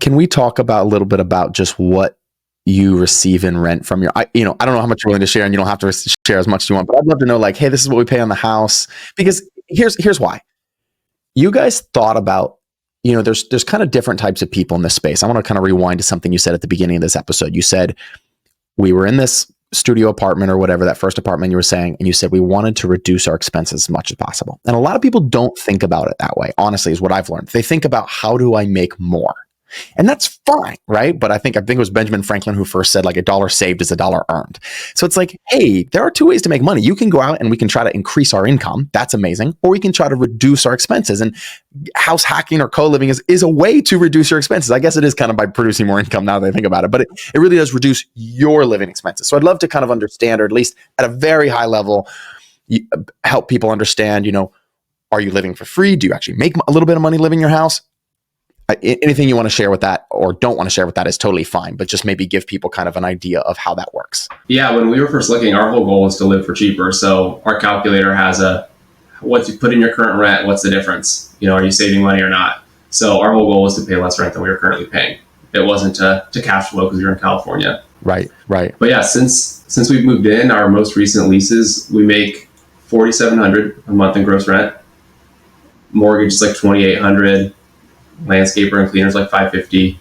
Can we talk about a little bit about just what you receive in rent from your, I don't know how much you're willing to share, and you don't have to share as much as you want, but I'd love to know, like, hey, this is what we pay on the house. Because here's why. You guys thought about, there's kind of different types of people in this space. I want to kind of rewind to something you said at the beginning of this episode. You said, we were in this studio apartment or whatever, that first apartment you were saying, and you said we wanted to reduce our expenses as much as possible. And a lot of people don't think about it that way, honestly, is what I've learned. They think about, how do I make more? And that's fine, right? But I think it was Benjamin Franklin who first said, like, a dollar saved is a dollar earned. So it's like, hey, there are two ways to make money. You can go out and we can try to increase our income. That's amazing. Or we can try to reduce our expenses. And house hacking or co-living is a way to reduce your expenses. I guess it is kind of by producing more income now that I think about it, but it really does reduce your living expenses. So I'd love to kind of understand, or at least at a very high level, help people understand, are you living for free? Do you actually make a little bit of money living in your house? Anything you want to share with that or don't want to share with that is totally fine, but just maybe give people kind of an idea of how that works. Yeah, when we were first looking, our whole goal was to live for cheaper. So our calculator has what you put in your current rent, what's the difference? Are you saving money or not? So our whole goal was to pay less rent than we were currently paying. It wasn't to cash flow because we were in California. Right. But yeah, since we've moved in, our most recent leases, we make $4,700 a month in gross rent. Mortgage is like $2,800. Landscaper and cleaners like $550.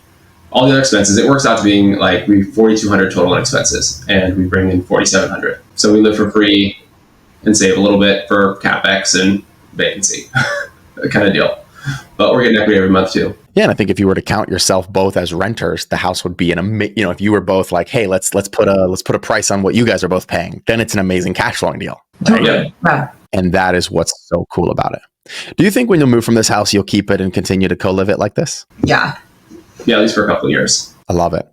All the other expenses, it works out to being like $4,200 total in expenses, and we bring in $4,700. So we live for free and save a little bit for CapEx and vacancy, kind of deal. But we're getting equity every month too. Yeah, and I think if you were to count yourself both as renters, the house would be if you were both like, hey, let's put a price on what you guys are both paying, then it's an amazing cash flowing deal. Right? Yeah. And that is what's so cool about it. Do you think when you move from this house, you'll keep it and continue to co-live it like this? Yeah. Yeah, at least for a couple of years. I love it.